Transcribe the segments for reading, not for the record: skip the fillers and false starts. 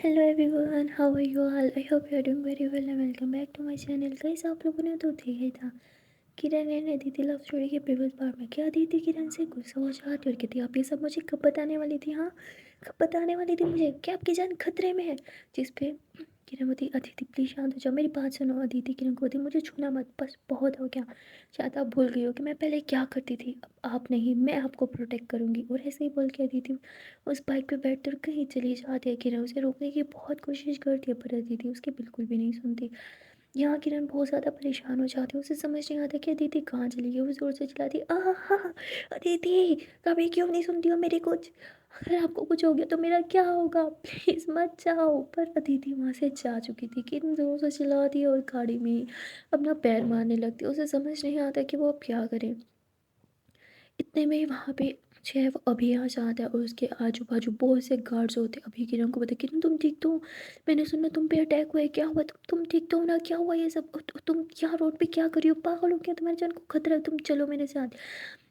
Hello everyone, how are you all? I hope you are doing very well and welcome back to my channel. Guys, आप लोगों ने तो देखा ही था, किरण ने अदिति लव स्टोरी के प्रीवियस पार्ट में क्या अदिति किरण से गुस्सा हो जाती और कहती आप ये सब मुझे कब बताने वाली थी? हाँ, कब बताने वाली थी मुझे क्या आपकी जान खतरे में है? जिस पे किरण बोलती अदिति प्लीज शांत हो जाओ, मेरी बात सुनो। अदिति किरण को बोलती मुझे छूना मत, बस बहुत हो गया। शायद आप भूल गई हो कि मैं पहले क्या करती थी, अब आप नहीं, मैं आपको प्रोटेक्ट करूंगी। और ऐसे ही बोल के अदिति उस बाइक पे बैठ कर कहीं चली जाती है। किरण उसे रोकने की बहुत कोशिश करती है पर अदिति उसकी बिल्कुल भी नहीं सुनती। यहाँ किरण बहुत ज़्यादा परेशान हो जाती है, उसे समझ नहीं आता कि अदिति कहाँ चली गई। वो ज़ोर से चिल्लाती आहा, अदिति कभी क्यों नहीं सुनती हो मेरी कुछ? अगर आपको कुछ हो गया तो मेरा क्या होगा? प्लीज़ मत जाओ। पर अदिति वहाँ से जा चुकी थी। किरण ज़ोर से चिल्लाती है और गाड़ी में ही अपना पैर मारने लगती है। उसे समझ नहीं आता कि वो अब क्या करे। इतने में ही वहाँ पे जो है वो अभी आ जाता है और उसके आजू बाजू बहुत से गार्ड्स होते हैं। अभी किरण को पता किरण तुम ठीक तो हो? मैंने सुना तुम पे अटैक हुआ है, क्या हुआ? तुम ठीक तो हो ना? क्या हुआ ये सब? तुम यहाँ रोड पे क्या कर रही हो? पागल हो क्या? तुम्हारी जान को खतरा है, तुम चलो मेरे साथ।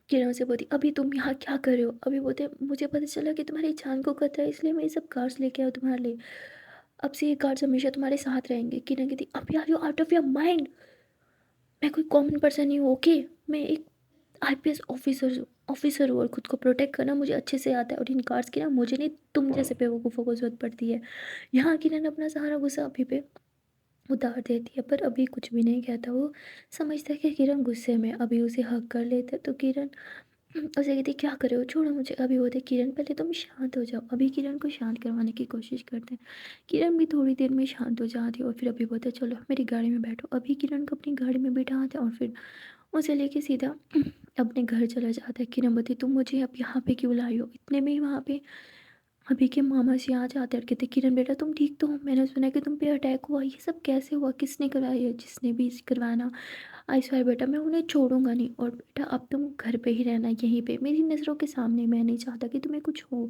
किरण से बोलती अभी तुम यहाँ क्या कर रहे हो? अभी बोलते मुझे पता चला कि तुम्हारी जान को खतरा है, इसलिए मैं ये सब कार्ड्स लेके आया तुम्हारे लिए। अब से ये कार्ड्स हमेशा तुम्हारे साथ रहेंगे। किरण कहती अभी are you out of your mind? मैं कोई कॉमन पर्सन नहीं हूँ, ओके? मैं एक आईपीएस ऑफिसर हूँ और खुद को प्रोटेक्ट करना मुझे अच्छे से आता है। और इन कार्ड्स की ना मुझे नहीं, तुम जैसे बेवकूफ़ों को जरूरत पड़ती है। यहाँ किरण अपना सारा गुस्सा अभी पे उतार देती है पर अभी कुछ भी नहीं कहता। वो समझता है कि किरण गुस्से में। अभी उसे हक कर लेते तो किरण उसे कहती क्या करे हो, छोड़ो मुझे। अभी बोलते किरण पहले तुम शांत हो जाओ। अभी किरण को शांत करवाने की कोशिश करते हैं। किरण भी थोड़ी देर में शांत हो जाती है और फिर अभी बोलते चलो मेरी गाड़ी में बैठो। अभी किरण को अपनी गाड़ी में बिठाते हैं और फिर उसे लेके सीधा अपने घर चला जाता है। किरण बोलती तुम मुझे अब यहाँ पे क्यों लाई हो? इतने में ही वहाँ पे अभी के मामा जी आ जाते हैं और कहते किरण बेटा तुम ठीक तो हो? मैंने सुना है कि तुम पे अटैक हुआ, ये सब कैसे हुआ? किसने कराया? है जिसने भी करवाना, आई स्वेयर बेटा मैं उन्हें छोड़ूंगा नहीं। और बेटा अब तुम घर पे ही रहना, यहीं पे मेरी नज़रों के सामने। मैं नहीं चाहता कि तुम्हें कुछ हो।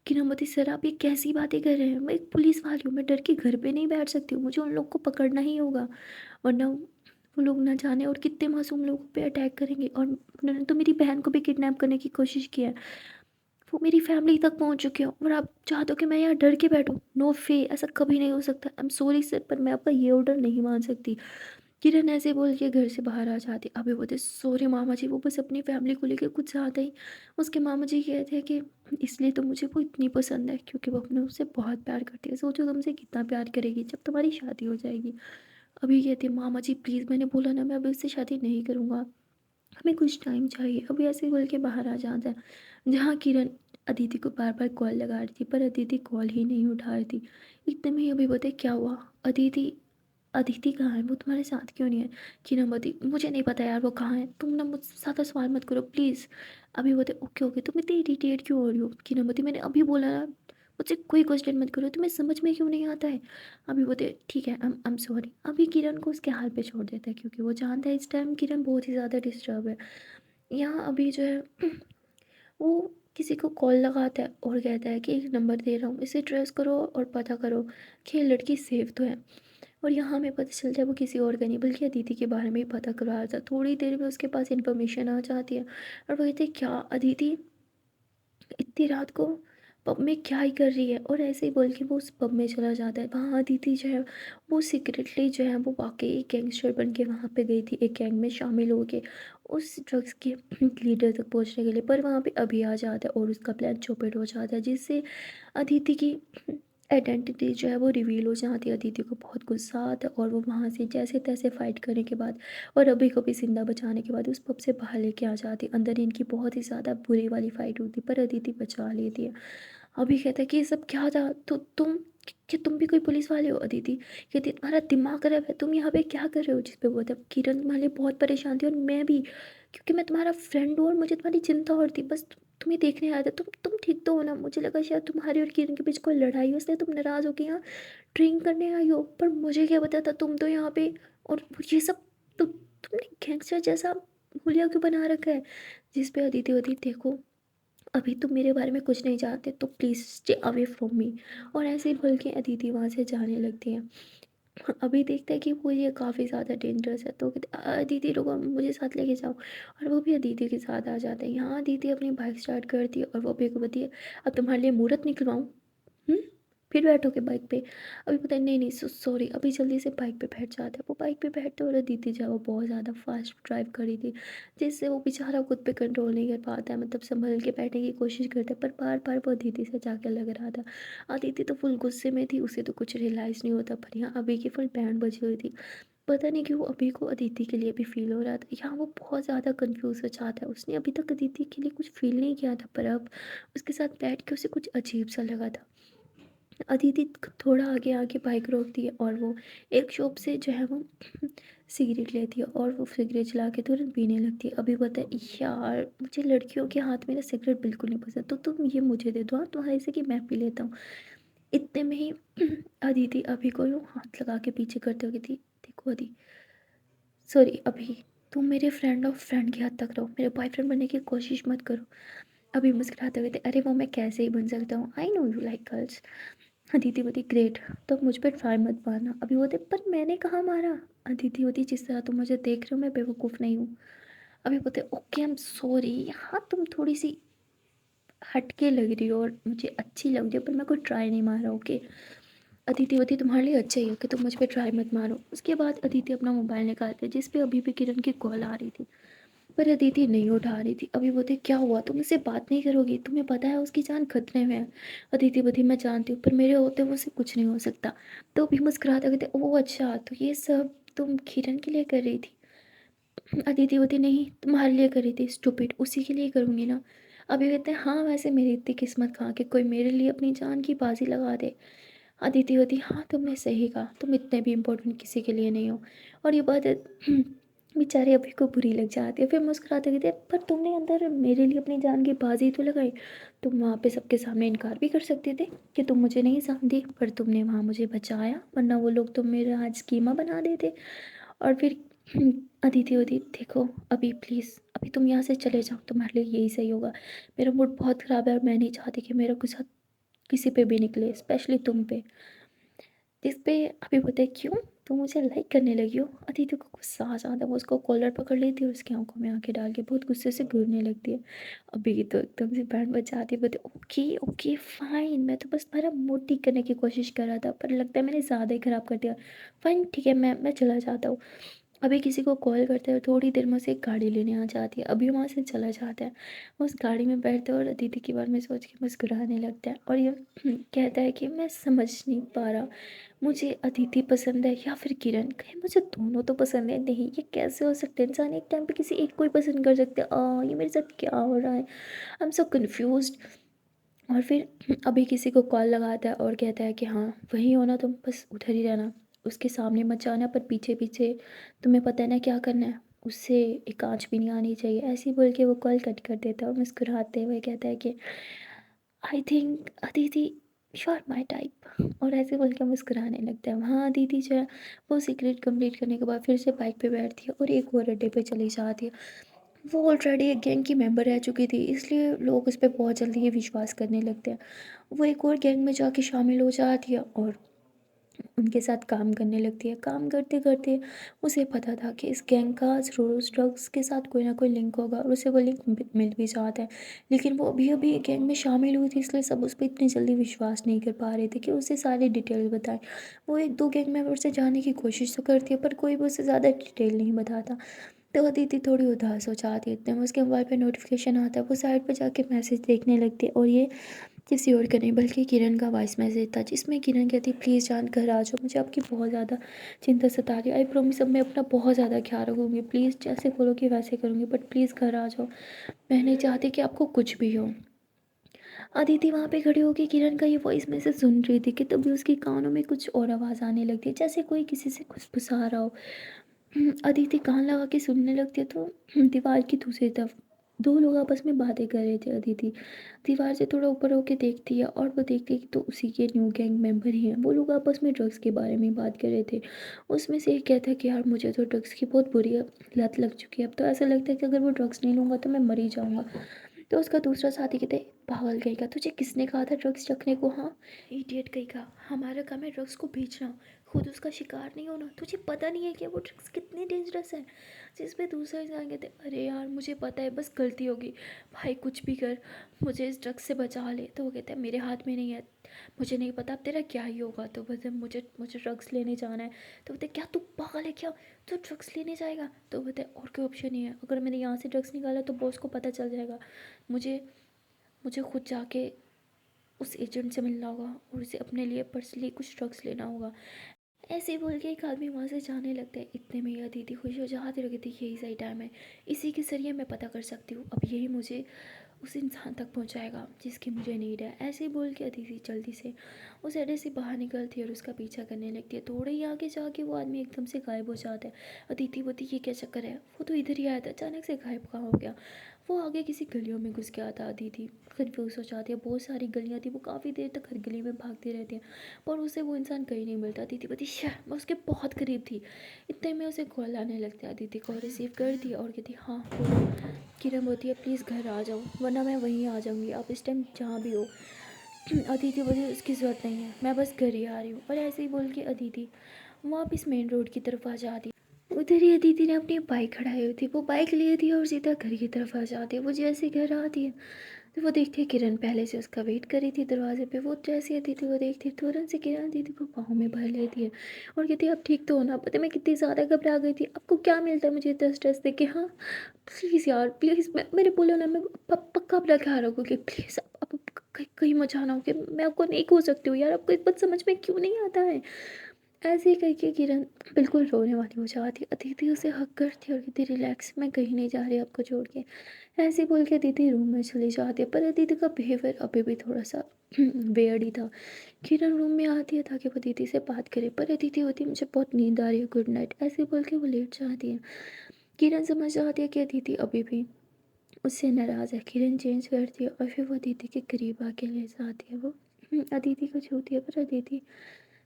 किरण बोलती सर आप ये कैसी बातें कर रहे हैं? मैं एक पुलिस वाली हूँ, मैं डर के घर पे नहीं बैठ सकती हूँ। मुझे उन लोग को पकड़ना ही होगा, वरना वो लोग ना जाने और कितने मासूम लोगों पे अटैक करेंगे। और उन्होंने तो मेरी बहन को भी किडनैप करने की कोशिश की है, वो मेरी फैमिली तक पहुंच चुके हो और आप चाहते हो कि मैं यहाँ डर के बैठूं? नो वे, ऐसा कभी नहीं हो सकता। आई एम सॉरी सर, पर मैं आपका ये ऑर्डर नहीं मान सकती। किरण ऐसे बोल के घर से बाहर आ जाती। अभी बोलते सॉरी मामा जी, वो बस अपनी फैमिली को लेकर कुछ ज़्यादा ही। उसके मामा जी कहते हैं कि इसलिए तो मुझे वो इतनी पसंद है क्योंकि वो अपने उससे बहुत प्यार करती है। सोचो तुमसे कितना प्यार करेगी जब तुम्हारी शादी हो जाएगी। अभी कहती है मामा जी प्लीज़, मैंने बोला ना मैं अभी उससे शादी नहीं करूँगा, हमें कुछ टाइम चाहिए। अभी ऐसे बोल के बाहर आ जाता है। जहाँ किरण अदिति को बार बार कॉल लगा रही थी पर अदिति कॉल ही नहीं उठा रही थी। इतने में ही अभी बोलते क्या हुआ? अदिति अदिति कहाँ है? वो तुम्हारे साथ क्यों नहीं है? किरण बोलती मुझे नहीं पता यार वो कहाँ है, तुम ना मुझसे ज़्यादा सवाल मत करो प्लीज़। अभी बोलते ओके ओके, तुम इतनी इरिटेट क्यों हो रही हो? किरण बोलती मैंने अभी बोला ना मुझसे कोई क्वेश्चन मत करो, तुम्हें समझ में क्यों नहीं आता है? अभी बोलते ठीक है, आई एम सॉरी। अभी किरण को उसके हाल पे छोड़ देता है क्योंकि वो जानता है इस टाइम किरण बहुत ही ज़्यादा डिस्टर्ब है। यहाँ अभी जो है वो किसी को कॉल लगाता है और कहता है कि एक नंबर दे रहा हूँ, इसे ट्रेस करो और पता करो कि ये लड़की सेफ तो है। और यहाँ हमें पता चल जाए वो किसी और का नहीं बल्कि अदिति के बारे में ही पता करवा रहा था। थोड़ी देर में उसके पास इन्फॉर्मेशन आ जाती है और वो कहते हैं क्या अदिति इतनी रात को पब में क्या ही कर रही है? और ऐसे ही बोल के वो उस पब में चला जाता है। वहाँ अदिति जो है वो सीक्रेटली जो है वो वाकई गैंगस्टर बन के वहाँ पे गई थी, एक गैंग में शामिल हो के उस ड्रग्स के लीडर तक पहुँचने के लिए। पर वहाँ पे अभी आ जाता है और उसका प्लान चौपट हो जाता है जिससे अदिति की आइडेंटिटी जो है वो रिवील हो जाती है। अदिति को बहुत गुस्सा आता है और वो वहाँ से जैसे तैसे फाइट करने के बाद और अभी को भी जिंदा बचाने के बाद उस पब से बाहर लेके आ जाती है। अंदर इनकी बहुत ही ज़्यादा बुरी वाली फाइट होती पर अदिति बचा लेती है। अभी कहता है कि ये सब क्या था? तो तुम कि तुम भी कोई पुलिस वाले हो? अदिति कहती है तुम्हारा दिमाग खराब है, तुम यहाँ पे क्या कर रहे हो? जिस पे बोलता है किरण तुम्हारे लिए बहुत परेशान थी और मैं भी, क्योंकि मैं तुम्हारा फ्रेंड हूँ और मुझे तुम्हारी चिंता और थी। बस तुम्हें देखने आया था। तुम ठीक तो हो ना? मुझे लगा शायद तुम्हारी और किरण के बीच कोई लड़ाई हो इसलिए तुम नाराज़ हो के यहाँ ड्रिंक करने आई हो, पर मुझे क्या पता था तुम तो यहाँ पे। और ये सब तुमने गैंगस्टर जैसा हुलिया क्यों बना रखा है? जिस पे अदिति होती देखो अभी तुम मेरे बारे में कुछ नहीं जानते तो please stay away from me. और ऐसे ही बोल के अदिति वहाँ से जाने लगती है। अभी देखते हैं कि वो ये काफ़ी ज़्यादा डेंजरस है तो कहते अदिति रुको मुझे साथ लेके जाओ। और वो भी अदिति के साथ आ जाते हैं। यहाँ अदिति अपनी बाइक स्टार्ट करती है और वो भी को बताती है अब तुम्हारे लिए मुहूर्त निकलवाऊँ? फिर बैठोगे बाइक पे। अभी पता है नहीं नहीं सॉरी, अभी जल्दी से बाइक पे बैठ जाता है। वो बाइक पे बैठते और अदिति जो है वो बहुत ज़्यादा फास्ट ड्राइव करी थी, जिससे वो बेचारा खुद पे कंट्रोल नहीं कर पाता है, मतलब संभल के बैठने की कोशिश करता है, पर बार बार वो अदिति से जाके लग रहा था। अदिति तो फुल गुस्से में थी, उसे तो कुछ रियलाइज़ नहीं होता, पर यहाँ अभी की फुल बैंड बजी हुई थी। पता नहीं क्यों अभी को अदिति के लिए भी फील हो रहा था, यहाँ वो बहुत ज़्यादा कंफ्यूज हो जाता है। उसने अभी तक अदिति के लिए कुछ फील नहीं किया था, पर अब उसके साथ बैठ के उसे कुछ अजीब सा लगा था। अदिति थोड़ा आगे आके बाइक रोकती है और वो एक शॉप से जो है वो सिगरेट लेती है और वो सिगरेट चला के तुरंत पीने लगती है। अभी पता है यार मुझे लड़कियों के हाथ में ना सिगरेट बिल्कुल नहीं पसंद, तो तुम ये मुझे दे दो, हाँ तुम्हारे से कि मैं पी लेता हूँ। इतने में ही अदिति अभी को यूँ हाथ लगा के पीछे करते हुए थी, देखो अदी, सॉरी अभी, तुम मेरे फ्रेंड और फ्रेंड की हद तक रहो, मेरे बॉयफ्रेंड बनने की कोशिश मत करो। अभी मुस्कुराते हुए थे, अरे वो मैं कैसे ही बन सकता हूँ, I know you like girls. Aditi बोली ग्रेट, तो मुझ पर ट्राई मत मारना। अभी बोलते पर मैंने कहाँ मारा। अदिति होती जिस तरह तुम मुझे देख रहे हो मैं बेवकूफ़ नहीं हूँ। अभी बोलते ओके आई एम सॉरी, हाँ तुम थोड़ी सी हटके लग रही हो और मुझे अच्छी लग रही हो, पर मैं कोई ट्राई नहीं मारा, ओके। अदिति होती तुम्हारे लिए अच्छा ही हो कि तुम मुझ पर ट्राई मत मारो। उसके बाद अदिति अपना मोबाइल निकालते जिस पे अभी भी किरण की कॉल आ रही थी, पर अदिति नहीं उठा रही थी। अभी बोलते क्या हुआ, तुम उससे बात नहीं करोगी, तुम्हें पता है उसकी जान खतरे में है। अदिति बोलती मैं जानती हूँ, पर मेरे होते वो से कुछ नहीं हो सकता। तो अभी मुस्कुराते कहते ओह अच्छा, तो ये सब तुम किरण के लिए कर रही थी। अदिति होती नहीं तुम्हारे लिए कर रही थी स्टूपिड, उसी के लिए करूँगी ना। अभी कहते हैं हाँ वैसे मेरी इतनी किस्मत कहाँ कि कोई मेरे लिए अपनी जान की बाजी लगा दे। अदिति होती हाँ तुमने सही कहा, तुम इतने भी इम्पोर्टेंट किसी के लिए नहीं हो। और ये बात बेचारे अभी को बुरी लग जाती है। फिर मुस्कुराते कहते पर तुमने अंदर मेरे लिए अपनी जान की बाजी तो लगाई। तुम वहाँ पे सबके सामने इनकार भी कर सकते थे कि तुम मुझे नहीं जानती, पर तुमने वहाँ मुझे बचाया, वरना वो लोग तुम मेरा आज स्कीमा बना देते। और फिर अदिति होती देखो अभी प्लीज़ अभी तुम यहाँ से चले जाओ, तुम्हारे लिए यही सही होगा। मेरा मूड बहुत ख़राब है और मैं नहीं चाहती कि मेरा गुस्सा किसी पे भी निकले, स्पेशली तुम पे। जिस पे अभी पता है क्यों तुम मुझे लाइक करने लगी हो। अदिति को गुस्सा आ जाता है, वो उसको कॉलर पकड़ लेती है और उसकी आंखों में आंखें डाल के बहुत गुस्से से घूरने लगती है। अभी तो एकदम से बैंड बजाती है, बोलती ओके ओके फाइन, मैं तो बस तुम्हारा मूड ठीक करने की कोशिश कर रहा था, पर लगता है मैंने ज़्यादा ही ख़राब कर दिया। फाइन ठीक है, मैं चला जाता हूँ। अभी किसी को कॉल करते हैं, थोड़ी देर में उसे एक गाड़ी लेने आ जाती है। अभी वहाँ से चला जाता है, वो उस गाड़ी में बैठता है और अदिति के बारे में सोच के मुस्कुराने लगता है और ये कहता है कि मैं समझ नहीं पा रहा, मुझे अदिति पसंद है या फिर किरण, कहीं मुझे दोनों तो पसंद है नहीं, ये कैसे हो सकता है, इंसान एक टाइम पे किसी एक को ही पसंद कर सकते हैं। ये मेरे साथ क्या हो रहा है, आई एम सो कन्फ्यूज। और फिर अभी किसी को कॉल लगाता है और कहता है कि हाँ वहीं हो ना तुम, बस उधर ही रहना, उसके सामने मत जाना, पर पीछे पीछे तुम्हें पता है ना क्या करना है, उससे एक आँच भी नहीं आनी चाहिए। ऐसे ही बोल के वो कॉल कट कर देता है और मुस्कुराते हुए कहता है कि I think Aditi you are my type, और ऐसे बोल के मुस्कुराने लगता है। वहाँ अदिति जो है वो सीक्रेट कंप्लीट करने के बाद फिर से बाइक पे बैठती है और एक और अड्डे पे चली जाती है। वो ऑलरेडी एक गैंग की मेंबर रह चुकी थी, इसलिए लोग उस पर बहुत जल्दी ही विश्वास करने लगते हैं। वो एक और गैंग में जाके शामिल हो जाती है और उनके साथ काम करने लगती है। काम करते करते उसे पता था कि इस गैंग का ज़रूर उस ड्रग्स के साथ कोई ना कोई लिंक होगा, और उसे वो लिंक मिल भी जाता है। लेकिन वो अभी अभी गैंग में शामिल हुई थी, इसलिए सब उस पर इतनी जल्दी विश्वास नहीं कर पा रहे थे कि उसे सारी डिटेल बताएं। वो एक दो गैंग मेंबर से जानने की कोशिश तो करती है, पर कोई भी उसे ज़्यादा डिटेल नहीं बताता। तो अदिति थोड़ी उदास हो जाती है। इतने में उसके मोबाइल पे नोटिफिकेशन आता है, वो साइड पे जाके मैसेज देखने लगती है और ये किसी और का नहीं बल्कि किरण का वॉइस मैसेज था, जिसमें किरण कहती प्लीज़ जान घर आ जाओ, मुझे आपकी बहुत ज़्यादा चिंता सता रही है, आई प्रॉमिस अब मैं अपना बहुत ज़्यादा ख्याल रखूँगी, प्लीज़ जैसे बोलोगी वैसे करूँगी, बट प्लीज़ घर आ जाओ, मैं नहीं चाहती कि आपको कुछ भी हो। अदिति वहाँ पे खड़ी होकर किरण का ये वॉइस मैसेज सुन रही थी कि तभी उसके कानों में कुछ और आवाज़ आने लगती है, जैसे कोई किसी से खुसफुसा रहा हो। अदिति कान लगा के सुनने लगती है तो दीवार की दूसरी तरफ दो लोग आपस में बातें कर रहे थे। अदिति दीवार से थोड़ा ऊपर होके देखती है और वो देखती है कि तो उसी के न्यू गैंग मेंबर ही हैं। वो लोग आपस में ड्रग्स के बारे में बात कर रहे थे। उसमें से एक कहता है कि यार मुझे तो ड्रग्स की बहुत बुरी लत लग चुकी है, अब तो ऐसा लगता है कि अगर वो ड्रग्स नहीं लूँगा तो मैं मर ही जाऊँगा। तो उसका दूसरा साथी कहते पागल कहेगा, तुझे किसने कहा था ड्रग्स चखने को, हाँ इडियट कहेगा, हमारा काम है ड्रग्स को बेचना, खुद उसका शिकार नहीं होना, तुझे पता नहीं है कि वो ड्रग्स कितने डेंजरस है। जिस पे दूसरा इंसान कहते अरे यार मुझे पता है, बस गलती होगी, भाई कुछ भी कर मुझे इस ड्रग्स से बचा ले। तो वो कहता है मेरे हाथ में नहीं है, मुझे नहीं पता अब तेरा क्या ही होगा। तो बोलते मुझे मुझे ड्रग्स लेने जाना है। तो बोलते क्या तू पागल है क्या, तू ड्रग्स लेने जाएगा। तो बोलते और कोई ऑप्शन नहीं है, अगर मैंने यहाँ से ड्रग्स निकाला तो बॉस को पता चल जाएगा। मुझे मुझे खुद जाके उस एजेंट से मिलना होगा और उसे अपने लिए पर्सनली कुछ ड्रग्स लेना होगा। ऐसे ही बोल के एक आदमी वहाँ से जाने लगता है। इतने में यह दीदी खुश हो जाती रही थी, यही सही टाइम है, इसी के जरिए मैं पता कर सकती हूँ, अब यही मुझे उस इंसान तक पहुंचाएगा जिसकी मुझे नीड है। ऐसे ही बोल के अदिति जल्दी से उस अड्डे से बाहर निकलती है और उसका पीछा करने लगती है। थोड़े ही आगे जाके वो आदमी एकदम से गायब हो जाता है। अदिति बोती ये क्या चक्कर है, वो तो इधर ही आया था, अचानक से गायब कहाँ हो गया। वो आगे किसी गलियों में घुस गया था। अदिति कन्फ्यूज हो जाती है, बहुत सारी गलियाँ थी, वो काफ़ी देर तक हर गली में भागती रहती है पर उसे वो इंसान कहीं नहीं मिलता। अदिति बोती मैं उसके बहुत करीब थी। इतने में उसे कॉल आने लगता है। अदिति कॉल रिसीव कर दी और कहती हाँ बोलो। किरण बोलती है प्लीज़ घर आ जाओ वरना मैं वहीं आ जाऊँगी, आप इस टाइम जहाँ भी हो। अदिति बोली उसकी ज़रूरत नहीं है, मैं बस घर ही आ रही हूँ। और ऐसे ही बोल के अदिति वापस मेन रोड की तरफ आ जाती है। उधर ही अदिति ने अपनी बाइक खड़ाई हुई थी, वो बाइक लिए थी और सीधा घर की तरफ आ जाती है। वो जैसे घर आती है तो वो देखती है किरण पहले से उसका वेट करी थी दरवाजे पे। वो जैसे अदिति को देखती है तुरंत से किरण दीदी को बाहों में भर लेती है और कहती है अब ठीक तो होना, पता मैं कितनी ज़्यादा घबरा गई थी, आपको क्या मिलता है मुझे इतना स्ट्रेस दे के। हाँ प्लीज़ यार प्लीज़, मैं मेरे बोलो ना, मैं पक्का अपना ख्याल रखूँगी, प्लीज़ आप कहीं मत जाना हो कि मैं आपको नहीं खो सकती हूँ यार, आपको इस बात समझ में क्यों नहीं आता है। ऐसे ही करके किरण बिल्कुल रोने वाली हो जाती। अदिति उसे हक करती और कहती रिलैक्स, मैं कहीं नहीं जा रही आपको छोड़ के। ऐसे बोल के अदिति रूम में चली जाती है पर अदिति का बिहेवियर अभी भी थोड़ा सा वेयर्ड ही था। किरण रूम में आती है ताकि वो दीदी से बात करे पर अदिति होती है मुझे बहुत नींद आ रही है, गुड नाइट, ऐसे बोल के वो लेट जाती है। किरण समझ जाती है कि अदिति अभी भी उससे नाराज़ है। किरण चेंज करती है और फिर वो अदिति के करीब आके ले जाती है। वो अदिति को छूती है पर अदिति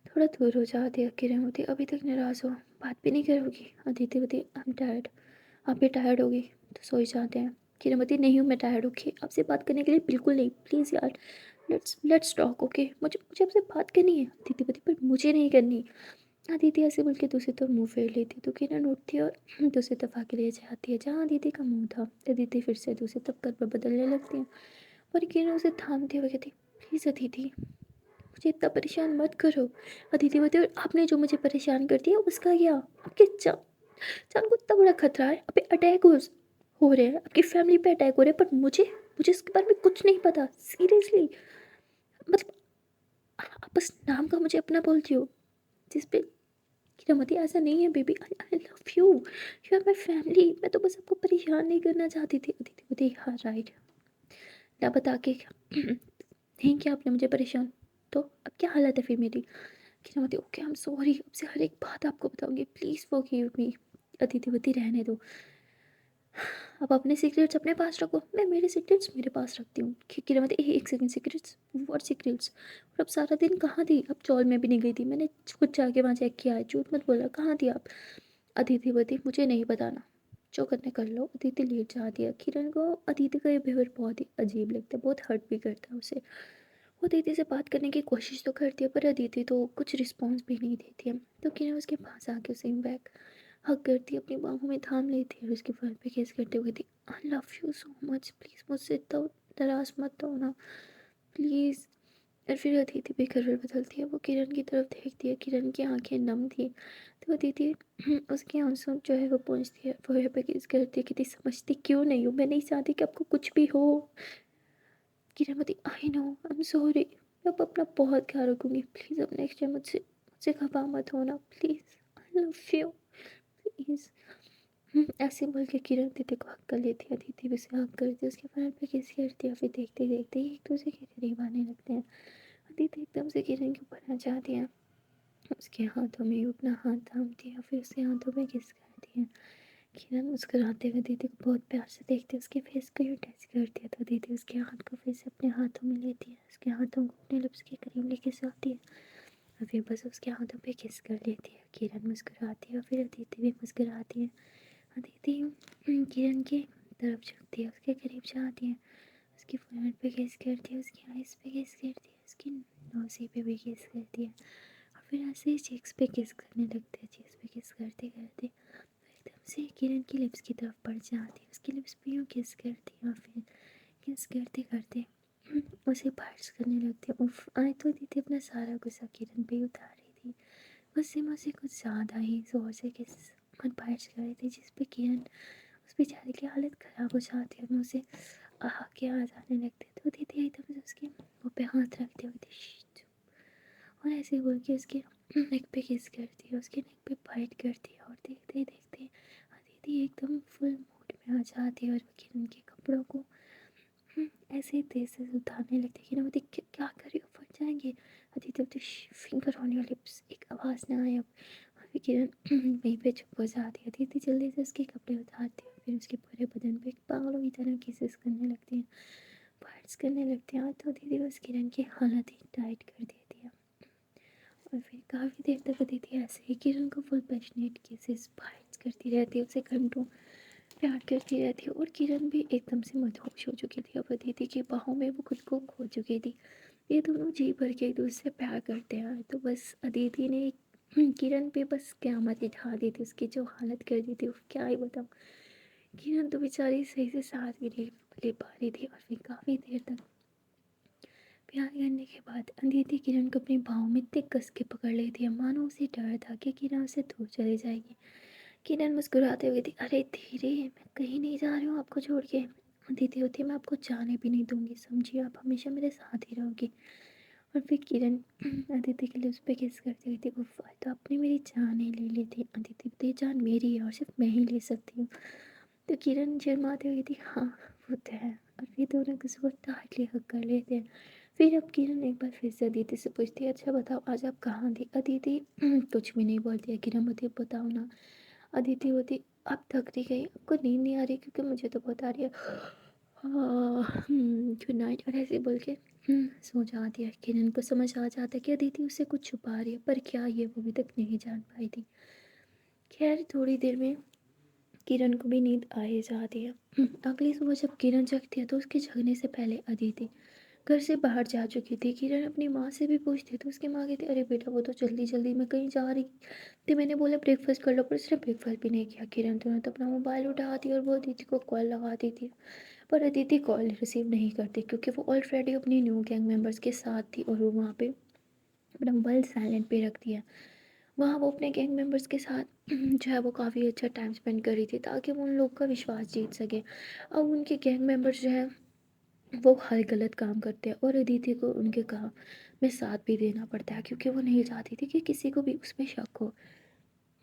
थोड़ा दूर हो जाती है। किरण होती अभी तक नाराज़ हो, बात भी नहीं करोगी। अदिति होती आई एम टायर्ड, आप भी टायर्ड होगी तो सो ही जाते हैं। किरण होती नहीं हूँ मैं टायर्ड, ओके आपसे बात करने के लिए बिल्कुल नहीं, प्लीज़ यार लेट्स टॉक ओके, मुझे मुझे आपसे बात करनी है। अदिति होती पर मुझे नहीं करनी। अदिति ऐसे बोल के दूसरी तरफ मुँह फेर लेती तो किरण उठती है और दूसरी तरफ आके ले जाती है जहाँ अदिति का मुँह था। अदिति फिर से दूसरी तरफ कदम बदलने लगती है पर किरण उसे थामती हुए कहती प्लीज़ अदिति मुझे इतना परेशान मत करो। अदिति बोलती और आपने जो मुझे परेशान कर दिया उसका क्या, आपके जान जान को इतना बड़ा खतरा है, अभी अटैक हो रहे हैं, आपकी फैमिली पे अटैक हो रहे हैं पर मुझे मुझे इसके बारे में कुछ नहीं पता सीरियसली। मतलब आप बस नाम का मुझे अपना बोलती हो जिस पे कि रमती ऐसा नहीं है baby, I love you, you are my family, मैं तो बस आपको परेशान नहीं करना चाहती थी। अदिति बोलती हाँ राइट, ना बता के नहीं किया आपने मुझे परेशान, तो अब क्या हालत है फिर मेरी। कि रमती ओके आई एम सॉरी, अब से हर एक बात आपको बताऊंगी, प्लीज़ फॉरगिव मी। अदिति बोलती रहने दो, अब अपने सीक्रेट्स अपने पास रखो, मैं मेरे सीक्रेट्स मेरे पास रखती हूँ। खिड़की मत एक सेकंड, सीक्रेट्स व्हाट सीक्रेट्स, और अब सारा दिन कहाँ थी, अब चौल में भी नहीं गई थी, मैंने खुद जाके वहाँ चेक किया है, झूठ मत बोला, कहाँ थी आप। अदिति बोती मुझे नहीं बताना, जो करने कर लो। अदिति लेट जाती है। किरण को अदिति का ये बिहेवियर बहुत ही अजीब लगता है, बहुत हर्ट भी करता है उसे। वो अदिति से बात करने की कोशिश तो करती है पर अदिति तो कुछ रिस्पॉन्स भी नहीं देती है। तो किरण उसके पास आके उसे बैक हक करती है, अपनी बाहों में थाम लेती है और उसके फर पे किस करते हुए कहती आई love you so much, please मुझसे इतना नाराज मत हो ना प्लीज़। और फिर अदिति बेकरार बदलती है, वो किरण की तरफ देखती है, किरण की आंखें नम थी तो अदिति उसके आंसू जो है वो पहुँचती है, वो पे किस करती है, कितनी समझती क्यों नहीं हूँ, मैं नहीं चाहती कि आपको कुछ भी हो। किरण बोली I know I am sorry, मैं अब अपना बहुत ख्याल रखूँगी, प्लीज़ अब नेक्स्ट टाइम मुझसे मुझसे खफा मत होना please, I love you please. ऐसे बोल के किरण दीदी को हक कर लेती है। दीदी भी उसे हक करती है, उसके पैर पे किस करती है, फिर देखते देखते ही एक दूसरे के करीब आने लगते हैं। दीदी एकदम से किरण के ऊपर आ जाती है, उसके हाथों में अपना हाथ थामती है, फिर उसके हाथों में किस करती है। किरण मुस्कुराते हुए दीदी को बहुत प्यार से देखती है, उसके फेस को यूँ टच करती है तो दीदी उसके हाथ को फिर से अपने हाथों में लेती है, उसके हाथों को अपने लिप्स के करीब लेके जाती है और फिर बस उसके हाथों पे किस कर लेती है। किरण मुस्कुराती है और फिर अदिति भी मुस्कुराती है। अदिति किरण की तरफ झुकती है, उसके करीब जाती है, उसकी फोrehead पे किस करती है, उसकी आइज़ पे किस करती है, उसकी नोज़ी पे भी किस करती है और फिर ऐसे ही चीक्स पे किस करने लगते हैं। चीक्स पे किस करते करते एकदम से किरण की लिप्स की तरफ बढ़ जाती है, उसकी लिप्स पे यूँ किस करती है और फिर किस करते करते उसे बार्स करने लगती है। उफ़! आज तो दीदी अपना सारा गुस्सा किरण पे ही उतार रही थी। गुस्से में उसे कुछ ज़्यादा ही ज़ोर से किस और बार्स कर रही थी, जिस पे किरण उस बेचारे की हालत ख़राब हो जाती है। और उसे के आ जाने लगते हैं। तो दीदी एकदम से उसके मुँह पे हाथ रखते हुए और ऐसे बोल के उसके नेक पे किस करती है, उसके नेक पे बाइट करती है। और देखते ही देखते दीदी एकदम फुल मूड में आ जाती है और वो किरण के कपड़ों को ऐसे ही तेज़ से उतारने लगती है कि ना वो देख क्या कर रही हो, फट जाएंगे। अदिति बोलती फिंगर ऑन योर लिप्स, एक आवाज़ ना आए अब। और फिर किरण वहीं पे चुप हो जाती है। अदिति जल्दी से उसके कपड़े उतारती है और फिर उसके पूरे बदन पे पागलों की तरह किसेस करने लगती है, बाइट्स करने लगती है। तो दीदी बस किरण की हालत ही टाइट कर देती है। और फिर काफ़ी देर तक अदिति ऐसे ही किरण को फुल पैशनेट किसेस बाइट्स करती रहती है, उसे घंटों प्यार करती रहती है। और किरण भी एकदम से मदहोश हो चुकी थी। अब अदिति की बाहों में वो खुद को खो चुकी थी। ये दोनों जी भर के एक दूसरे से प्यार करते हैं। तो बस अदिति ने किरण पे बस क़यामत ही ढा दी थी। उसकी जो हालत कर दी थी, वो क्या ही बताऊँ। किरण तो बेचारी सही से सांस भी नहीं ले पा रही थी। और फिर काफ़ी देर तक प्यार करने के बाद अदिति किरण को अपनी बाहों में इतने कस के पकड़ लेती है, मानो उसे डर था कि किरण उसे दूर चली जाएगी। किरण मुस्कुराते हुए थी, अरे धीरे, मैं कहीं नहीं जा रही हूँ आपको छोड़ के। दीदी होती है, मैं आपको जाने भी नहीं दूंगी, समझिए आप हमेशा मेरे साथ ही रहोगी। और फिर किरण अदिति के लिए उस पर किस करती हुई थी, उफ तो आपने मेरी जान ही ले ली थी। अदिति बोलती, जान मेरी है और सिर्फ मैं ही ले सकती हूँ। तो किरण शर्माते हुई थी, हाँ वो तो है। और फिर दोनों किसी को टाइटली हक कर लेते हैं। फिर अब किरण एक बार फिर से अदिति से पूछती है, अच्छा बताओ आज आप कहाँ थी। अदिति कुछ भी नहीं बोलती है। किरण बोलती है, बताओ ना। अदिति होती, आप थक नहीं गई, आपको नींद नहीं आ रही, क्योंकि मुझे तो बहुत आ रही है। Good night. और ऐसे बोल के सो जाती है। किरण को समझ आ जाता है कि अदिति उससे कुछ छुपा रही है, पर क्या ये वो अभी तक नहीं जान पाई थी। खैर थोड़ी देर में किरण को भी नींद आ ही जाती है। अगली सुबह जब किरण जगती है तो उसके जगने से पहले अदिति घर से बाहर जा चुकी थी। किरण अपनी माँ से भी पूछती तो उसकी माँ कहती, अरे बेटा वो तो जल्दी जल्दी में कहीं जा रही थी, मैंने बोला ब्रेकफास्ट कर लो, पर उसने ब्रेकफास्ट भी नहीं किया। किरण तुरंत अपना मोबाइल उठाती और वो अदिति को कॉल लगाती थी, पर अदिति कॉल रिसीव नहीं करती, क्योंकि वो ऑलरेडी अपनी न्यू गैंग मेंबर्स के साथ थी और वो वहाँ पे अपना मोबाइल साइलेंट पे रखती है। वहाँ वो अपने गैंग मेंबर्स के साथ जो है वो काफ़ी अच्छा टाइम स्पेंड कर रही थी, ताकि वो उन लोग का विश्वास जीत सके। अब उनके गैंग मेंबर्स जो है वो हर गलत काम करते हैं और अदिति को उनके काम में साथ भी देना पड़ता है, क्योंकि वो नहीं चाहती थी कि किसी को भी उसमें शक हो।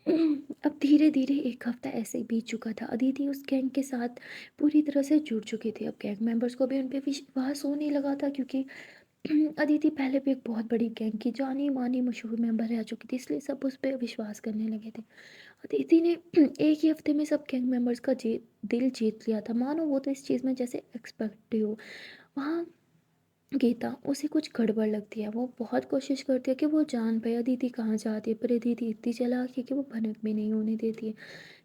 अब धीरे धीरे एक हफ्ता ऐसे ही बीत चुका था। अदिति उस गैंग के साथ पूरी तरह से जुड़ चुकी थी। अब गैंग मेंबर्स को भी उन पर विश्वास होने लगा था, क्योंकि अदिति पहले भी एक बहुत बड़ी गैंग की जानी मानी मशहूर मेंबर रह चुकी थी, इसलिए सब उस पर विश्वास करने लगे थे। अदिति ने एक ही हफ्ते में सब गैंग मेंबर्स का दिल जीत लिया था, मानो वो तो इस चीज़ में जैसे एक्सपर्ट हो। वहाँ गीता उसे कुछ गड़बड़ लगती है। वो बहुत कोशिश करती है कि वो जान पाए अदिति कहाँ जाती है, पर अदिति इतनी चालाक है कि वो भनक भी नहीं होने देती है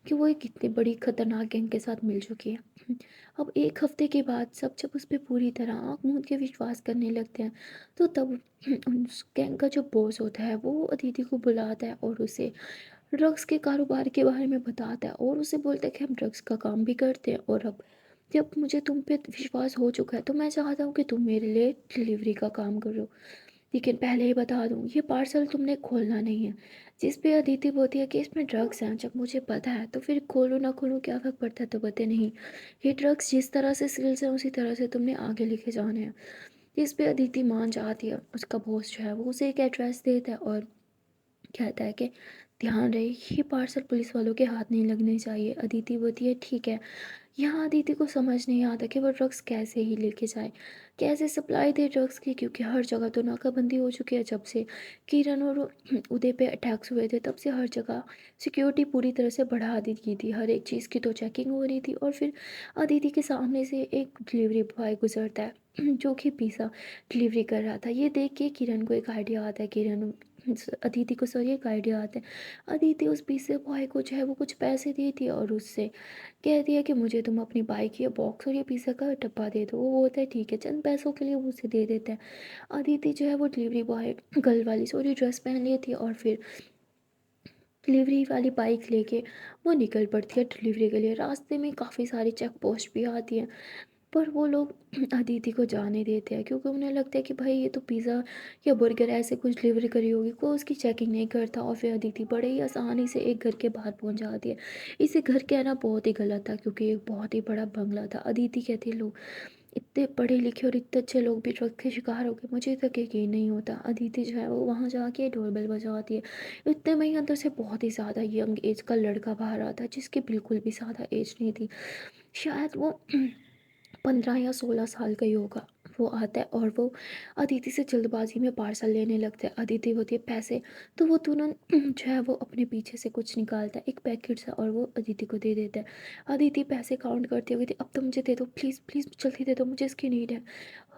कि वो एक इतनी बड़ी खतरनाक गैंग के साथ मिल चुकी है। अब एक हफ्ते के बाद सब जब उस पर पूरी तरह आँख मूंद के विश्वास करने लगते हैं, तो तब उस गैंग का जो बॉस होता है वो अदिति को बुलाता है और उसे ड्रग्स के कारोबार के बारे में बताता है और उसे बोलता है कि हम ड्रग्स का काम भी करते हैं, और अब जब मुझे तुम पे विश्वास हो चुका है तो मैं चाहता हूँ कि तुम मेरे लिए डिलीवरी का काम करो। लेकिन पहले ही बता दूँ, ये पार्सल तुमने खोलना नहीं है। जिस पे अदिति बोलती है कि इसमें ड्रग्स हैं, जब मुझे पता है तो फिर खोलूँ ना खोलूँ क्या फ़र्क पड़ता है। तो बोलते नहीं, ये ड्रग्स जिस तरह से सेल्स हैं उसी तरह से तुमने आगे लेके जाने हैं। जिस पे अदिति मान जाती है। उसका बॉस जो है वो उसे एक एड्रेस देता है और कहता है कि ध्यान रहे ये पार्सल पुलिस वालों के हाथ नहीं लगने चाहिए। अदिति बोलती है ठीक है। यहाँ अदिति को समझ नहीं आता कि वो ड्रग्स कैसे ही लेके जाए, कैसे सप्लाई दे ड्रग्स की, क्योंकि हर जगह तो नाकाबंदी हो चुकी है। जब से किरण और उदय पे अटैक्स हुए थे तब से हर जगह सिक्योरिटी पूरी तरह से बढ़ा दी गई थी, हर एक चीज़ की तो चेकिंग हो रही थी। और फिर अदिति के सामने से एक डिलीवरी बॉय गुजरता है जो कि पिज़्ज़ा डिलीवरी कर रहा था। ये देख के किरण को एक आइडिया आता है, किरण अदिति को सॉरी एक आइडिया आता है। अदिति उस पिज़्ज़ा बॉय को जो है वो कुछ पैसे देती है और उससे कह दिया कि मुझे तुम अपनी बाइक या बॉक्स और ये पिज़्ज़ा का डब्बा दे दो। वो बोलता है ठीक है, चंद पैसों के लिए वो उसे दे देता है। अदिति जो है वो डिलीवरी बॉय गर्ल वाली सॉरी ड्रेस पहन ली थी और फिर डिलीवरी वाली बाइक लेके वो निकल पड़ती है डिलीवरी के लिए। रास्ते में काफ़ी सारी चेक पोस्ट भी आती हैं। पर वो लोग अदिति को जाने देते हैं क्योंकि उन्हें लगता है कि भाई ये तो पिज़्ज़ा या बर्गर ऐसे कुछ डिलीवरी करी होगी, कोई उसकी चेकिंग नहीं करता और फिर अदिति बड़े ही आसानी से एक घर के बाहर पहुंच जाती है। इसे घर कहना बहुत ही गलत था क्योंकि एक बहुत ही बड़ा बंगला था। अदिति कहती है लोग इतने पढ़े लिखे और इतने अच्छे लोग भी ड्रग के शिकार हो गए, मुझे तक यकीन नहीं होता। अदिति जो है वो वहाँ जाके डोरबेल बजाती है। इतने में ही अंदर से बहुत ही ज़्यादा यंग एज का लड़का बाहर आता है जिसकी बिल्कुल भी ज़्यादा एज नहीं थी, शायद वो 15 या 16 साल का ही होगा। वो आता है और वो अदिति से जल्दबाजी में पार्सल लेने लगता है। अदिति होती है पैसे, तो वो तुरंत जो है वो अपने पीछे से कुछ निकालता है, एक पैकेट सा, और वो अदिति को दे देता है। अदिति पैसे काउंट करती होगी, अब तो मुझे दे दो प्लीज़ प्लीज़, जल्दी दे दो, मुझे इसकी नीड है।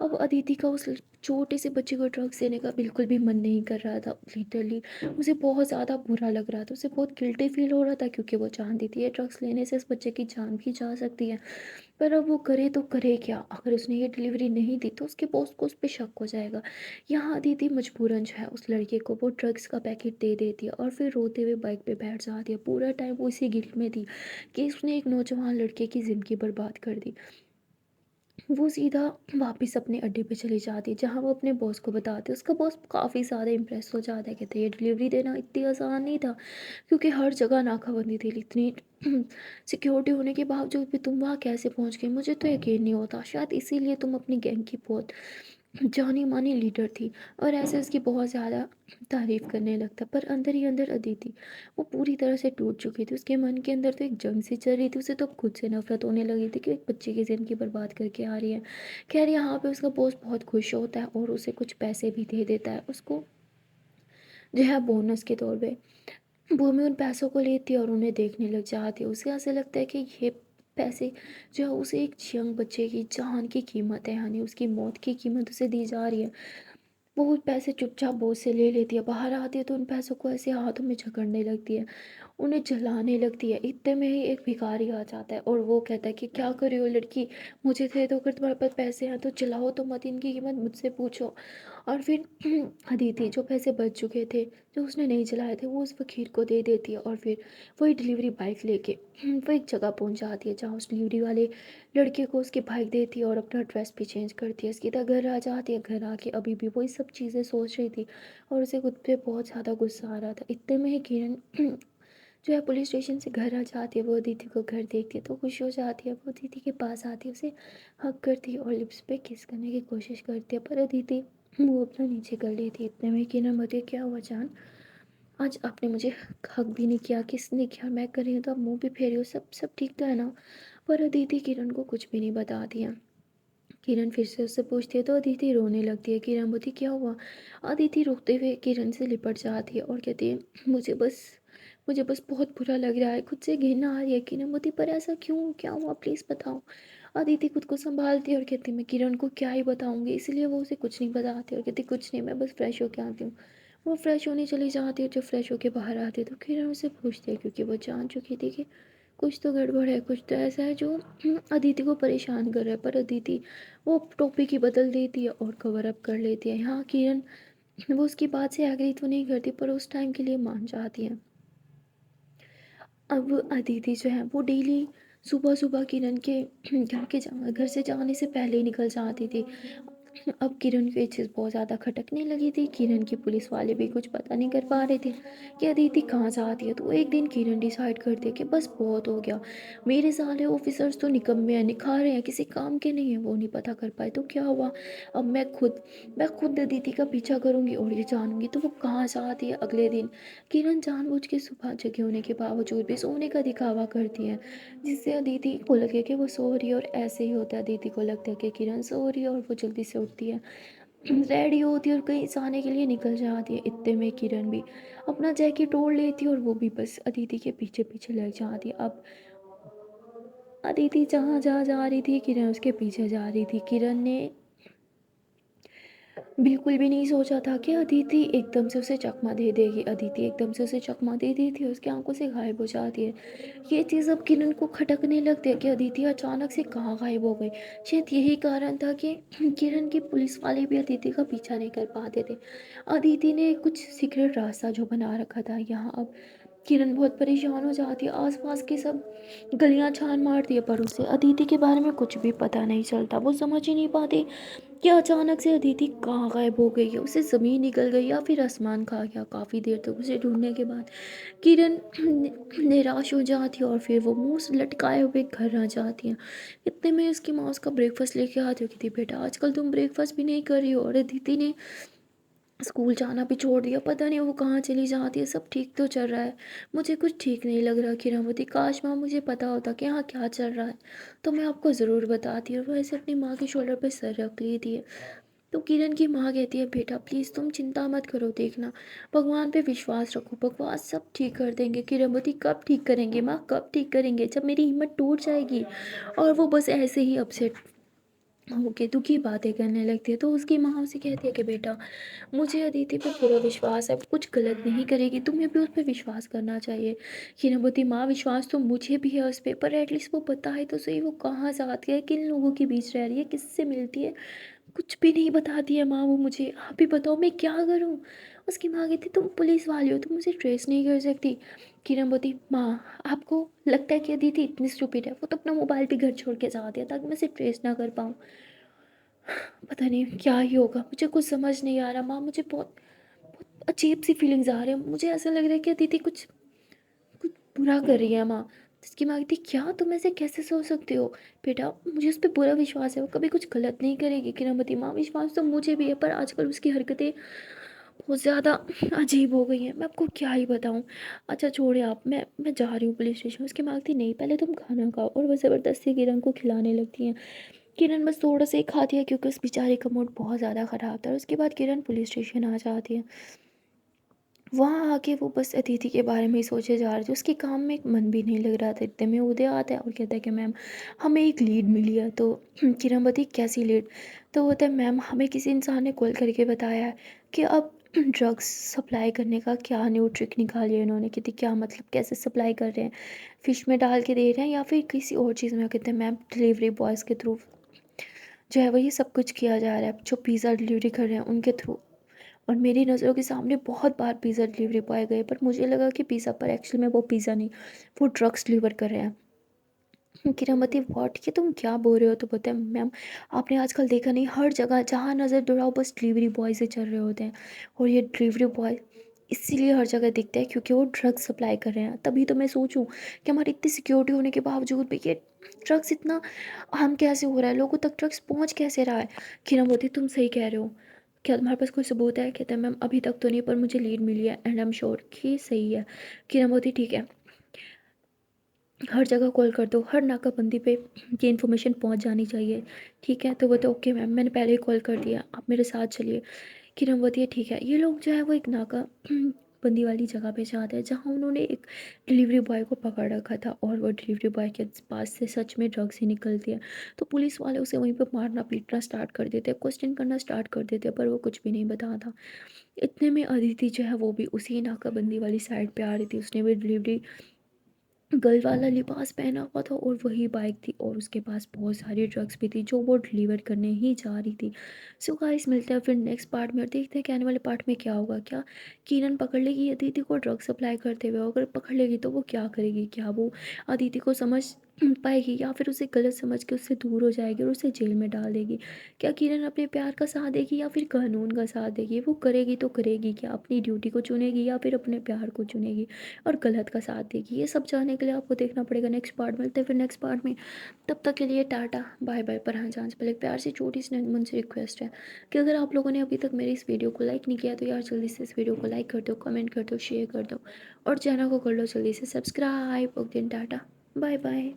अब अदिति का उस छोटे से बच्चे को ड्रग्स देने का बिल्कुल भी मन नहीं कर रहा था। लिटरली उसे बहुत ज़्यादा बुरा लग रहा था, उसे बहुत गिल्टी फील हो रहा था क्योंकि वो जानती थी ये ड्रग्स लेने से इस बच्चे की जान भी जा सकती है। पर अब वो करे तो करे क्या? अगर उसने ये डिलीवरी नहीं दी तो उसके बॉस को उस पे शक हो जाएगा। यहाँ दीदी मजबूरन जो है उस लड़के को वो ड्रग्स का पैकेट दे देती है और फिर रोते हुए बाइक पे बैठ जाती है। पूरा टाइम वो इसी गिल्ट में थी कि उसने एक नौजवान लड़के की ज़िंदगी बर्बाद कर दी। वो सीधा वापस अपने अड्डे पे चली जाती है जहाँ वो अपने बॉस को बताती है। उसका बॉस काफ़ी ज़्यादा इम्प्रेस हो जाता है, कहते हैं ये डिलीवरी देना इतनी आसान नहीं था क्योंकि हर जगह नाकाबंदी थी, इतनी सिक्योरिटी होने के बावजूद भी तुम वहाँ कैसे पहुँच गए, मुझे तो यकीन नहीं होता। शायद इसीलिए तुम अपनी गैंग की बहुत जानी मानी लीडर थी। और ऐसे उसकी बहुत ज़्यादा तारीफ करने लगता, पर अंदर ही अंदर अदिति वो पूरी तरह से टूट चुकी थी। उसके मन के अंदर तो एक जंग सी चल रही थी, उसे तो खुद से नफरत होने लगी थी कि एक बच्चे की ज़िंदगी बर्बाद करके आ रही है। खैर यहाँ पे उसका बॉस बहुत खुश होता है और उसे कुछ पैसे भी दे देता है उसको, जो है बोनस के तौर पे। भूमि उन पैसों को लेती है और उन्हें देखने लग जाती है। उसे ऐसे लगता है कि ये पैसे जो है उसे एक यंग बच्चे की जान की कीमत है, यानी उसकी मौत की कीमत उसे दी जा रही है। वो वो पैसे चुपचाप बोझ से ले लेती है, बाहर आती है तो उन पैसों को ऐसे हाथों में जकड़ने लगती है, उन्हें जलाने लगती है। इतने में ही एक भिखारी आ जाता है और वो कहता है कि क्या कर रही हो लड़की, मुझे दे दो, अगर तुम्हारे पास पैसे हैं तो जलाओ तो मत, इनकी कीमत मुझसे पूछो। और फिर अदिति जो पैसे बच चुके थे, जो उसने नहीं जलाए थे, वो उस फकीर को दे देती है और फिर वही डिलीवरी बाइक लेके वो एक जगह पहुंच जाती है जहाँ उस डिलीवरी वाले लड़के को उसकी बाइक देती है और अपना ड्रेस भी चेंज करती है। सीधा घर आ जाती है, घर आके अभी भी वही सब चीज़ें सोच रही थी और उसे खुद पे बहुत ज़्यादा गुस्सा आ रहा था। इतने में ही किरण जो है पुलिस स्टेशन से घर आ जाती है। वो दीदी को घर देखती है तो खुश हो जाती है, वो दीदी के पास आती है, उसे हक करती है और लिप्स पे किस करने की कोशिश करती है, पर दीदी वो अपना नीचे कर लेती है। इतने में किरण बोलती है क्या हुआ जान, आज आपने मुझे हक भी नहीं किया, किसने किया, मैं कर रही हूँ तो आप मुँह भी फेरी हो, सब सब ठीक तो है ना। पर अदिति किरण को कुछ भी नहीं बताती है। किरण फिर से उससे पूछती है तो अदिति रोने लगती है। किरण बोलती क्या हुआ? अदिति रोते हुए किरण से लिपट जाती है और कहती है मुझे बस बहुत बुरा लग रहा है, खुद से घृणा आ रही है। किरण बोलती पर ऐसा क्यों, क्या हुआ, प्लीज़ बताओ। अदिति खुद को संभालती है और कहती मैं किरण को क्या ही बताऊंगी, इसलिए वो उसे कुछ नहीं बताती और कहती कुछ नहीं, मैं बस फ्रेश होके आती हूँ। वो फ्रेश होने चली जाती है, जब फ्रेश होके बाहर आती है तो किरण उसे पूछती है क्योंकि वो जान चुकी थी कि कुछ तो गड़बड़ है, कुछ तो ऐसा है जो अदिति को परेशान कर रहा है। पर अदिति वो टॉपिक ही बदल देती है और कवर अप कर लेती है। यहाँ किरण वो उसकी बात से एग्री तो नहीं करती पर उस टाइम के लिए मान जाती है। अब अदिति जो है वो डेली सुबह सुबह किरण के घर से जाने से पहले ही निकल जाती थी। अब किरण को ये चीज़ बहुत ज़्यादा खटकने लगी थी। किरण की पुलिस वाले भी कुछ पता नहीं कर पा रहे थे कि अदिति कहाँ जाती है। तो एक दिन किरण डिसाइड करती है कि बस बहुत हो गया, मेरे साले ऑफिसर्स तो निकम्मे हैं, निखारे हैं, किसी काम के नहीं है, वो नहीं पता कर पाए तो क्या हुआ। अब मैं खुद अदिति का पीछा करूंगी और ये जानूंगी तो वो कहाँ जाती है। अगले दिन किरण जानबूझ के सुबह जगे होने के बावजूद भी सोने का दिखावा करती है, जिससे अदिति को लगे कि वो सो रही है। और ऐसे ही होता है, अदिति को लगता है कि किरण सो रही है और वो जल्दी से उठती है, रेडी होती है और कहीं जाने के लिए निकल जाती है। इतने में किरण भी अपना जैकेट ओढ़ लेती है और वो भी बस अदिति के पीछे पीछे लग जाती है। अब अदिति जहाँ जहाँ जा रही थी किरण उसके पीछे जा रही थी। किरण ने बिल्कुल भी नहीं सोचा था कि अदिति एकदम से उसे चकमा दे देगी। अदिति एकदम से उसे चकमा दे दी थी, उसकी आंखों से गायब हो जाती है। ये चीज़ अब किरण को खटकने लगती है कि अदिति अचानक से कहाँ गायब हो गई। शायद यही कारण था कि किरण के पुलिस वाले भी अदिति का पीछा नहीं कर पाते थे। अदिति ने कुछ सीक्रेट रास्ता जो बना रखा था, यहाँ अब किरण बहुत परेशान हो जाती है, आसपास की सब गलियां छान मारती है पर उसे अदिति के बारे में कुछ भी पता नहीं चलता। वो समझ ही नहीं पाती कि अचानक से अदिति कहाँ गायब हो गई है, उसे ज़मीन निकल गई या फिर आसमान खा गया। काफ़ी देर तक उसे ढूंढने के बाद किरण निराश हो जाती है और फिर वो मुंह से लटकाए हुए घर आ जाती है। इतने में उसकी माँ उसका ब्रेकफास्ट लेके आती है, कहती बेटा आजकल तुम ब्रेकफास्ट भी नहीं कर रही हो, और अदिति ने स्कूल जाना भी छोड़ दिया, पता नहीं वो कहाँ चली जाती है। सब ठीक तो चल रहा है, मुझे कुछ ठीक नहीं लग रहा किरणवती, काश माँ मुझे पता होता कि यहाँ क्या चल रहा है तो मैं आपको ज़रूर बताती। और वो ऐसे अपनी माँ के शोल्डर पर सर रख लेती है। तो किरण की माँ कहती है बेटा प्लीज़ तुम चिंता मत करो, देखना भगवान पे विश्वास रखो, भगवान सब ठीक कर देंगे। किरणवती कब ठीक करेंगे माँ, कब ठीक करेंगे, जब मेरी हिम्मत टूट जाएगी। और वो बस ऐसे ही अपसेट होके दुखी बातें करने लगती है। तो उसकी माँ उसे कहती है कि बेटा मुझे अदिति पे पूरा विश्वास है, वो कुछ गलत नहीं करेगी, तुम्हें भी उस पर विश्वास करना चाहिए। हिरमती माँ विश्वास तो मुझे भी है उस पर एटलीस्ट वो पता है तो सही वो कहाँ जाती है, किन लोगों के बीच रह रही है, किससे मिलती है, कुछ भी नहीं बताती है माँ वो मुझे। आप ही बताओ मैं क्या करूँ। उसकी माँ कहती तुम पुलिस वाली हो, तुम मुझे ट्रेस नहीं कर सकती। किरणवती माँ आपको लगता है कि अदिति इतनी स्टूपिड है, वो तो अपना मोबाइल भी घर छोड़ के जाती है ताकि मैं उसे ट्रेस ना कर पाऊँ। पता नहीं क्या ही होगा, मुझे कुछ समझ नहीं आ रहा माँ, मुझे बहुत बहुत अजीब सी फीलिंग्स आ रही है, मुझे ऐसा लग रहा है कि अदिति कुछ कुछ बुरा कर रही है माँ। जिसकी माँ कहती क्या तुम ऐसे कैसे सोच सकते हो, बेटा मुझे उस पर पूरा विश्वास है, वो कभी कुछ गलत नहीं करेगी। किरणमती माँ विश्वास तो मुझे भी है पर आजकल उसकी हरकतें बहुत ज़्यादा अजीब हो गई हैं, मैं आपको क्या ही बताऊँ। अच्छा छोड़े आप, मैं जा रही हूँ पुलिस स्टेशन। उसकी माँ कहती नहीं पहले तुम खाना खाओ, और वो ज़बरदस्ती किरण को खिलाने लगती हैं। किरण बस थोड़ा सा ही खाती है क्योंकि उस बेचारे का मूड बहुत ज़्यादा ख़राब था। और उसके बाद किरण पुलिस स्टेशन आ जाती है। वहाँ आके वो बस अतिथि के बारे में ही सोचे जा रही थी, उसके काम में एक मन भी नहीं लग रहा था। इतने में उदय आता है और कहता है कि मैम हमें एक लीड मिली है। तो किरण बताती कैसी लीड। तो होता है मैम हमें किसी इंसान ने कॉल करके बताया है कि अब ड्रग्स सप्लाई करने का क्या न्यू ट्रिक निकाली है इन्होंने। कहती क्या मतलब, कैसे सप्लाई कर रहे हैं, फ़िश में डाल के दे रहे हैं या फिर किसी और चीज़ में। कहते हैं मैम डिलीवरी बॉयज़ के थ्रू जो है वो ये सब कुछ किया जा रहा है, जो पिज़्ज़ा डिलीवरी कर रहे हैं उनके थ्रू। और मेरी नज़रों के सामने बहुत बार पिज़्ज़ा डिलीवरी बॉय गए पर मुझे लगा कि पिज़्ज़ा, पर एक्चुअली में वो पिज़्ज़ा नहीं, वो ड्रग्स डिलीवर कर रहे हैं। किरामती व्हाट, ये तुम क्या बोल रहे हो। तो बोलते हैं मैम आपने आजकल देखा नहीं, हर जगह जहाँ नज़र दौड़ाओ बस डिलीवरी बॉय से चल रहे होते हैं। और ये डिलीवरी बॉय इसीलिए हर जगह दिखता है क्योंकि वो ड्रग्स सप्लाई कर रहे हैं। तभी तो मैं सोचूं कि हमारी इतनी सिक्योरिटी होने के बावजूद भी ये ड्रग्स इतना आम कैसे हो रहा है, लोगों तक ड्रग्स पहुँच कैसे रहा है। किरामती तुम सही कह रहे हो, क्या तुम्हारे पास कोई सबूत है। कहता है मैम अभी तक तो नहीं पर मुझे लीड मिली है एंड आई एम श्योर कि सही है। किरामती ठीक है, हर जगह कॉल कर दो, हर नाकाबंदी पे ये इन्फॉर्मेशन पहुंच जानी चाहिए। ठीक है तो वो तो ओके मैम, मैंने पहले ही कॉल कर दिया, आप मेरे साथ चलिए। किरण बोलती है ठीक है। ये लोग जो है वो एक नाका बंदी वाली जगह पे जाते हैं जहाँ उन्होंने एक डिलीवरी बॉय को पकड़ रखा था और वो डिलीवरी बॉय के पास से सच में ड्रग्स ही निकलती है। तो पुलिस वाले उसे वहीं पे मारना पीटना स्टार्ट कर देते हैं, क्वेश्चन करना स्टार्ट कर देते हैं पर वो कुछ भी नहीं बताता। इतने में अदिति जो है वो भी उसी नाकाबंदी वाली साइड पे आ रही थी, उसने भी डिलीवरी गर्ल वाला लिबास पहना हुआ था और वही बाइक थी और उसके पास बहुत सारी ड्रग्स भी थी जो वो डिलीवर करने ही जा रही थी। सो गाइस मिलते हैं फिर नेक्स्ट पार्ट में और देखते हैं कि आने वाले पार्ट में क्या होगा। क्या किरण पकड़ लेगी अदिति को ड्रग सप्लाई करते हुए, अगर पकड़ लेगी तो वो क्या करेगी, क्या वो अदिति को समझ पाएगी या फिर उसे गलत समझ के उससे दूर हो जाएगी और उसे जेल में डाल देगी। क्या किरण अपने प्यार का साथ देगी या फिर कानून का साथ देगी, वो करेगी तो करेगी क्या, अपनी ड्यूटी को चुनेगी या फिर अपने प्यार को चुनेगी और गलत का साथ देगी। ये सब जानने के लिए आपको देखना पड़ेगा नेक्स्ट पार्ट। मिलते हैं फिर नेक्स्ट पार्ट में, तब तक के लिए टाटा बाय बाय। पर हाँ जान से पहले एक प्यार से छोटी सी मुझसे रिक्वेस्ट है कि अगर आप लोगों ने अभी तक मेरी इस वीडियो को लाइक नहीं किया तो यार जल्दी से इस वीडियो को लाइक कर दो, कमेंट कर दो, शेयर कर दो और चैनल को कर लो जल्दी से subscribe. Okay tata bye bye.